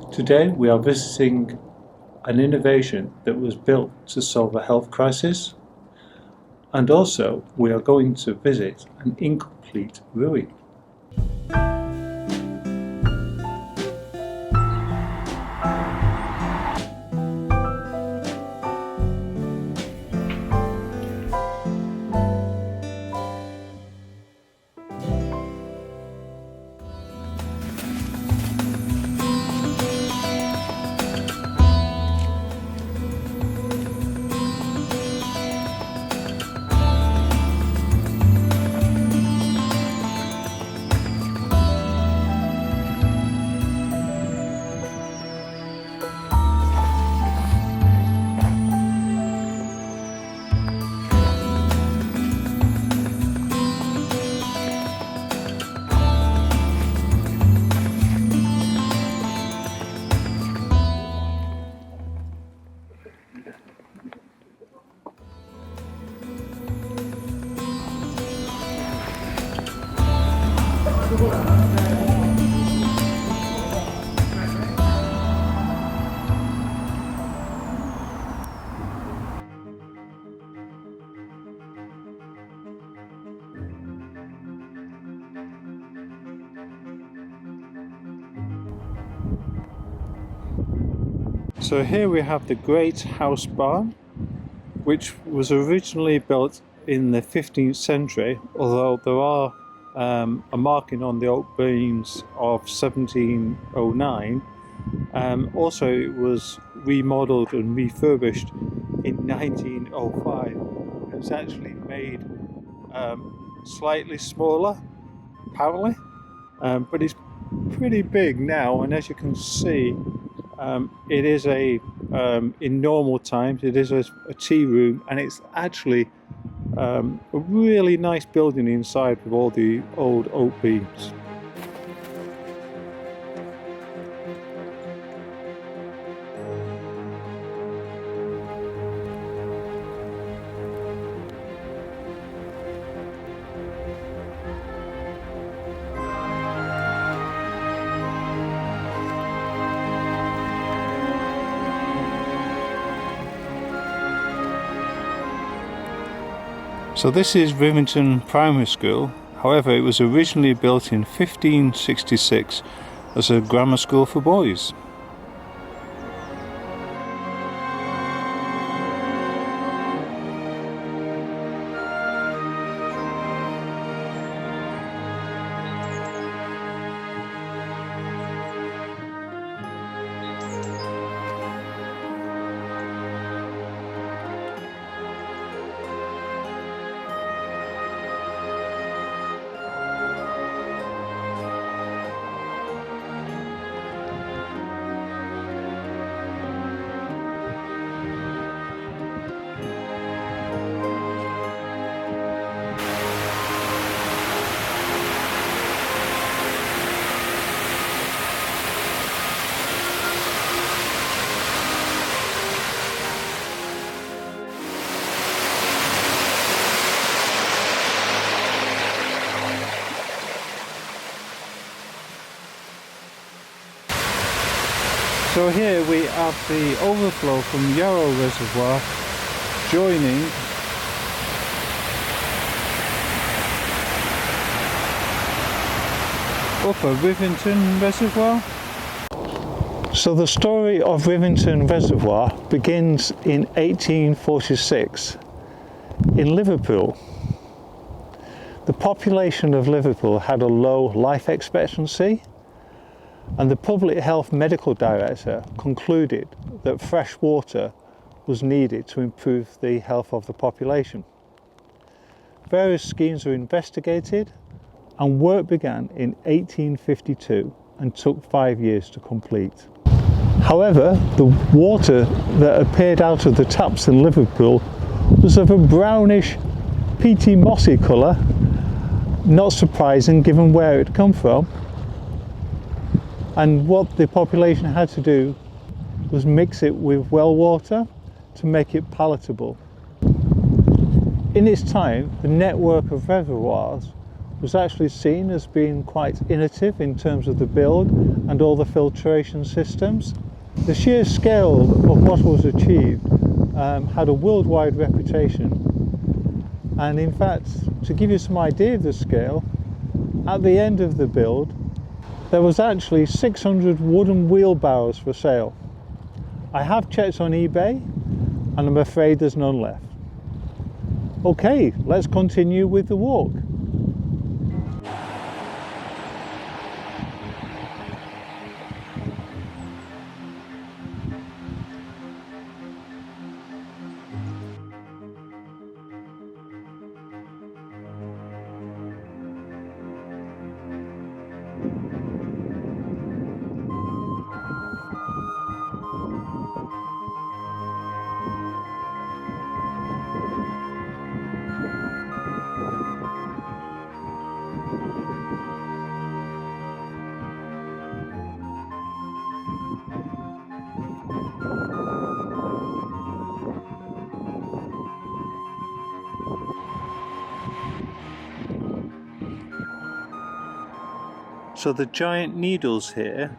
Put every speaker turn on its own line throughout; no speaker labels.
Today we are visiting an innovation that was built to solve a health crisis, and also we are going to visit an incomplete ruin. So here we have the Great House Barn, which was originally built in the 15th century, although there are a marking on the oak beams of 1709. Also it was remodeled and refurbished in 1905. It was actually made slightly smaller, apparently, but it's pretty big now, and as you can see, it is in normal times, it is a tea room, and it's actually a really nice building inside with all the old oak beams. So this is Rivington Primary School. However, it was originally built in 1566 as a grammar school for boys. So here we have the overflow from Yarrow Reservoir joining Upper Rivington Reservoir. So the story of Rivington Reservoir begins in 1846 in Liverpool. The population of Liverpool had a low life expectancy, and the public health medical director concluded that fresh water was needed to improve the health of the population. Various schemes were investigated, and work began in 1852 and took 5 years to complete. However, the water that appeared out of the taps in Liverpool was of a brownish, peaty, mossy colour, not surprising given where it had come from. And what the population had to do was mix it with well water to make it palatable. In its time, the network of reservoirs was actually seen as being quite innovative in terms of the build and all the filtration systems. The sheer scale of what was achieved had a worldwide reputation, and in fact, to give you some idea of the scale, at the end of the build there was actually 600 wooden wheelbarrows for sale. I have checked on eBay and I'm afraid there's none left. Okay, let's continue with the walk. So the giant needles here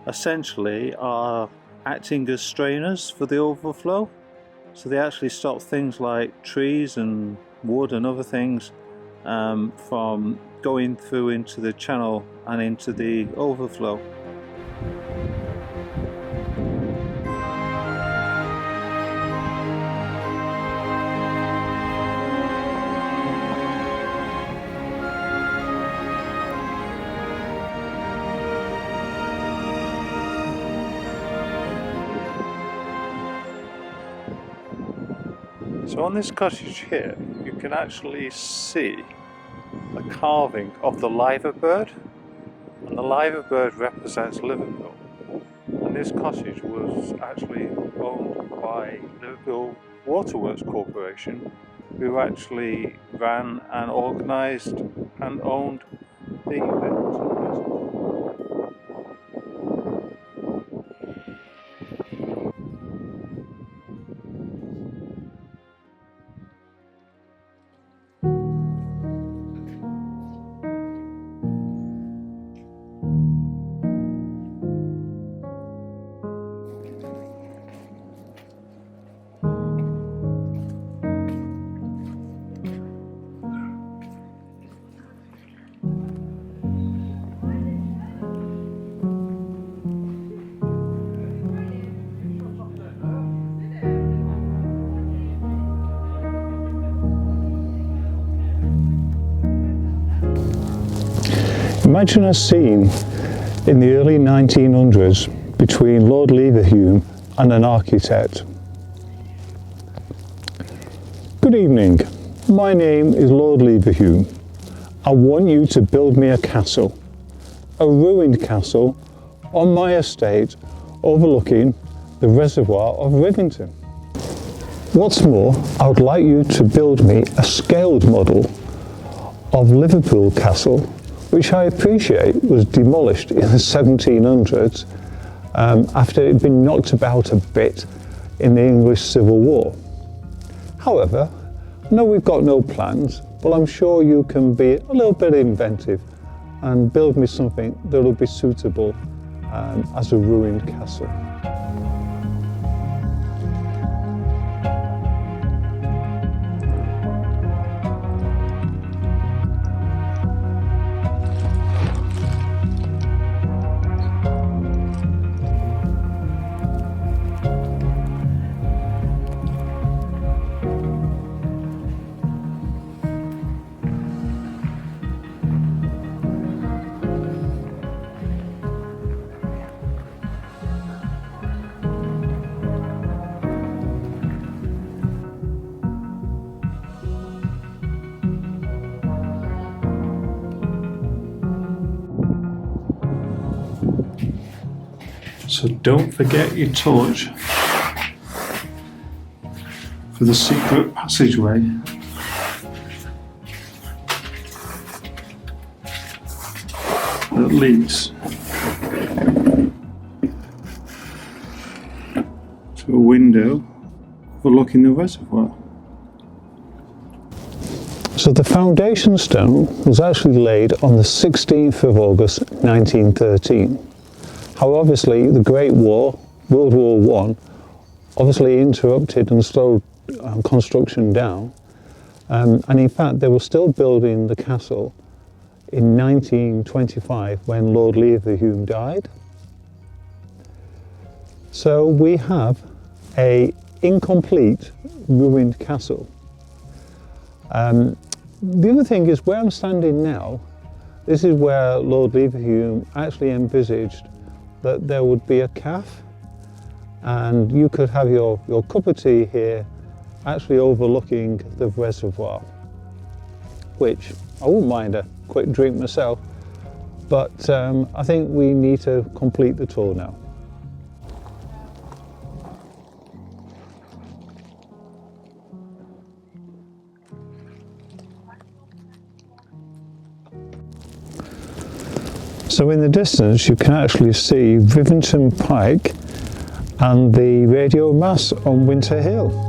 essentially are acting as strainers for the overflow. So they actually stop things like trees and wood and other things from going through into the channel and into the overflow. So on this cottage here, you can actually see a carving of the liver bird, and the liver bird represents Liverpool. And this cottage was actually owned by Liverpool Waterworks Corporation, who actually ran and organised and owned the event. Imagine a scene in the early 1900s between Lord Leverhulme and an architect. Good evening, my name is Lord Leverhulme. I want you to build me a castle, a ruined castle on my estate overlooking the reservoir of Rivington. What's more, I would like you to build me a scaled model of Liverpool Castle, which I appreciate was demolished in the 1700s after it had been knocked about a bit in the English Civil War. However, I know we've got no plans, but I'm sure you can be a little bit inventive and build me something that will be suitable as a ruined castle. So don't forget your torch for the secret passageway. That leads to a window overlooking the reservoir. So the foundation stone was actually laid on the 16th of August 1913. However, obviously the Great War, World War I, obviously interrupted and slowed construction down. And in fact they were still building the castle in 1925 when Lord Leverhulme died. So we have a incomplete ruined castle. The other thing is where I'm standing now, this is where Lord Leverhulme actually envisaged that there would be a cafe and you could have your cup of tea here, actually overlooking the reservoir, which I wouldn't mind a quick drink myself, but I think we need to complete the tour now. So in the distance you can actually see Rivington Pike and the radio mast on Winter Hill.